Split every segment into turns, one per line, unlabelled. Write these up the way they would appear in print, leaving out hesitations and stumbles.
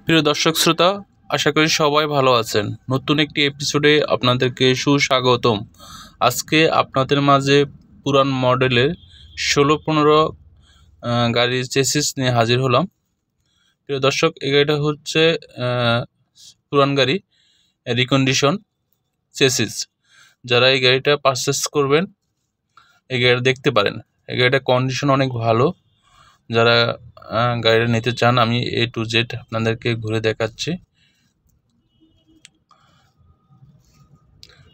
প্রিয় দর্শক শ্রোতা, আশা করি সবাই ভালো আছেন। নতুন একটি এপিসোডে আপনাদেরকে সুস্বাগতম। আজকে আপনাদের মাঝে পুরান মডেলের 16-15 গাড়ির চেসিস নিয়ে হাজির হলাম। প্রিয় দর্শক, এই গাড়িটা হচ্ছে পুরান গাড়ি রিকন্ডিশন চেসিস। যারা এই গাড়িটা পারচেস করবেন এই গাড়িটা দেখতে পারেন। এই গাড়িটার কন্ডিশন অনেক ভালো। যারা গাড়িটা নিতে চান আমি A to Z আপনাদেরকে ঘুরে দেখাচ্ছি।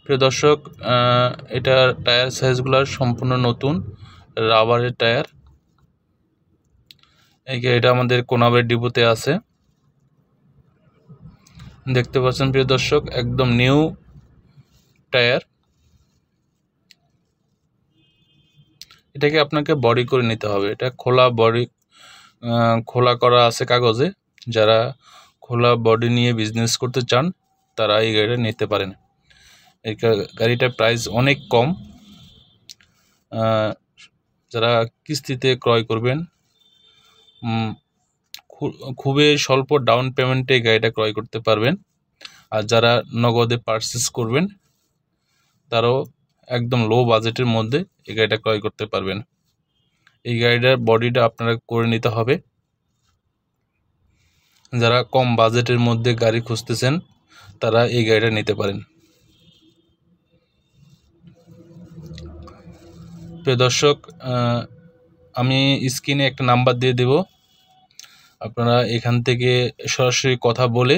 প্রিয় দর্শক, এটার টায়ার সাইজগুলো সম্পূর্ণ নতুন রাবারের টায়ার। এই গাড়িটা আমাদের কোনাবাড়ি ডিপোতে আছে, দেখতে পাচ্ছেন প্রিয় দর্শক, একদম নিউ টায়ার। এটাকে আপনাকে বডি করে নিতে হবে। এটা খোলা বডি, খোলা করা আছে কাগজে। যারা খোলা বডি নিয়ে বিজনেস করতে চান তারা এই গাড়িটা নিতে পারেন। এই গাড়িটার প্রাইস অনেক কম। যারা কিস্তিতে ক্রয় করবেন খুবই স্বল্প ডাউন পেমেন্টে গাড়িটা ক্রয় করতে পারবেন। আর যারা নগদে পারচেস করবেন তারাও একদম লো বাজেটের মধ্যে এই গাড়িটা ক্রয় করতে পারবেন। এই গাড়িটার বডিটা আপনারা করে নিতে হবে। যারা কম বাজেটের মধ্যে গাড়ি খুঁজতেছেন তারা এই গাড়িটা নিতে পারেন। প্রিয় দর্শক, আমি স্ক্রিনে একটা নাম্বার দিয়ে দেব। আপনারা এখান থেকে সরাসরি কথা বলে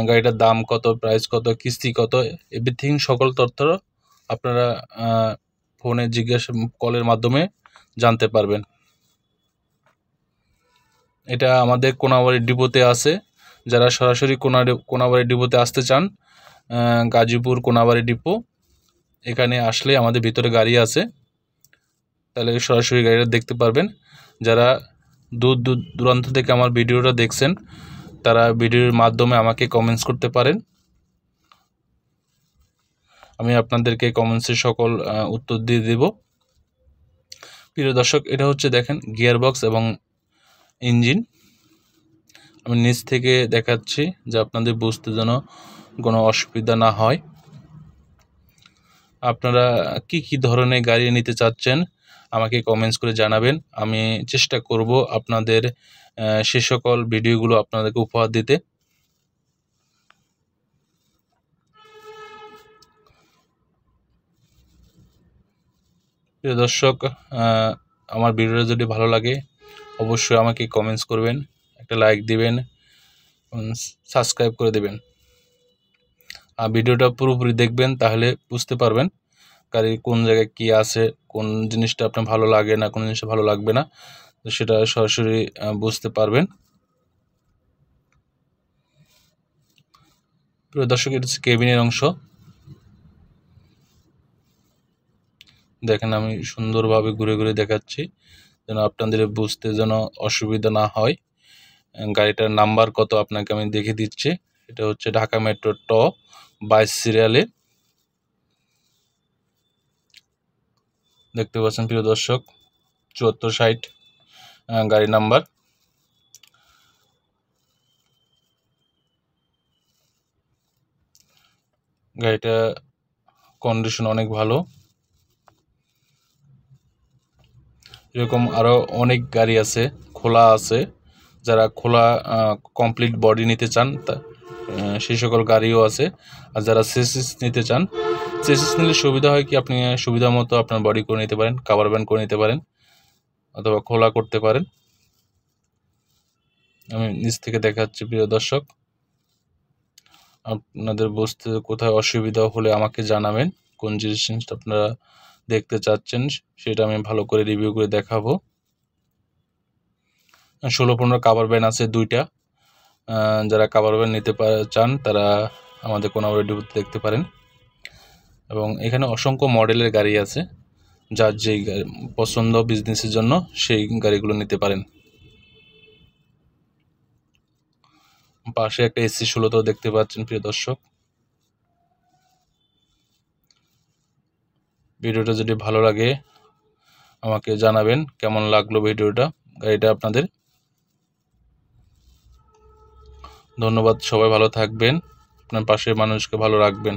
গাড়িটার দাম কত, প্রাইস কত, কিস্তি কত, এভরিথিং সকল তথ্য আপনারা ফোনে জিজ্ঞাসা কলের মাধ্যমে জানতে পারবেন। এটা আমাদের কোনাবাড়ি ডিপোতে আছে। যারা সরাসরি কোনাবাড়ি ডিপোতে আসতে চান, গাজীপুর কোনাবাড়ি ডিপো, এখানে আসলে আমাদের ভিতরে গাড়ি আছে, তাহলে সরাসরি গাড়িটা দেখতে পারবেন। যারা দূর দূরান্ত থেকে আমার ভিডিওটা দেখছেন তারা ভিডিওর মাধ্যমে আমাকে কমেন্টস করতে পারেন। আমি আপনাদেরকে কমেন্টসের সকল উত্তর দিয়ে দেব। প্রিয় দর্শক, এটা হচ্ছে দেখেন গিয়ারবক্স এবং ইঞ্জিন। আমি নিচ থেকে দেখাচ্ছি যে আপনাদের বুঝতে যেন কোনো অসুবিধা না হয়। আপনারা কি ধরনের গাড়ি নিতে চাচ্ছেন আমাকে কমেন্টস করে জানাবেন। আমি চেষ্টা করব আপনাদের সে সকল ভিডিওগুলো আপনাদেরকে উপহার দিতে। প্রিয় দর্শক, আমার ভিডিওটা যদি ভালো লাগে অবশ্যই আমাকে কমেন্টস করবেন, একটা লাইক দিবেন, সাবস্ক্রাইব করে দেবেন। আর ভিডিওটা পুরোপুরি দেখবেন, তাহলে বুঝতে পারবেন গাড়ি কোন জায়গায় কি আছে, কোন জিনিসটা আপনার ভালো লাগে না, কোন জিনিসটা ভালো লাগবে না, তো সেটা সরাসরি বুঝতে পারবেন। প্রিয় দর্শক, এটা হচ্ছে কেবিনের অংশ। দেখেন আমি সুন্দরভাবে ঘুরে ঘুরে দেখাচ্ছি যেন আপনাদের বুঝতে যেন অসুবিধা না হয়। গাড়িটার নাম্বার কত আপনাকে আমি দেখে দিচ্ছি। এটা হচ্ছে ঢাকা মেট্রো ট 22 সিরিয়ালে, দেখতে পাচ্ছেন প্রিয় দর্শক, 7460 গাড়ি নাম্বার। গাড়িটা কন্ডিশন অনেক ভালো। এরকম আরও অনেক গাড়ি আছে, খোলা আছে। যারা খোলা কমপ্লিট বডি নিতে চান সেই সকল গাড়িও আছে। আর যারা চেসিস নিতে চান, চেসিস নিলে সুবিধা হয় কি আপনি সুবিধা মতো আপনার বডি করে নিতে পারেন, কাভার ব্যান্ড করে নিতে পারেন অথবা খোলা করতে পারেন। আমি নিচ থেকে দেখাচ্ছি প্রিয় দর্শক। আপনাদের বুঝতে কোথায় অসুবিধা হলে আমাকে জানাবেন, কোন জিনিসটা আপনারা দেখতে চাচ্ছেন সেটা আমি ভালো করে রিভিউ করে দেখাবো। 16-15 কাভার ব্যান্ড আছে 2টা। যারা কাভার ব্যান্ড নিতে চান তারা আমাদের কোনাবাড়ি ডিপোতে দেখতে পারেন। এবং এখানে অসংখ্য মডেলের গাড়ি আছে, যার যেই পছন্দ বিজনেসের জন্য সেই গাড়িগুলো নিতে পারেন। পাশে একটা AC 16 দেখতে পাচ্ছেন প্রিয় দর্শক। ভিডিওটা যদি ভালো লাগে আমাকে জানাবেন কেমন লাগলো ভিডিওটা, গাড়িটা আপনাদের। ধন্যবাদ। সবাই ভালো থাকবেন, আপনার পাশের মানুষকে ভালো রাখবেন।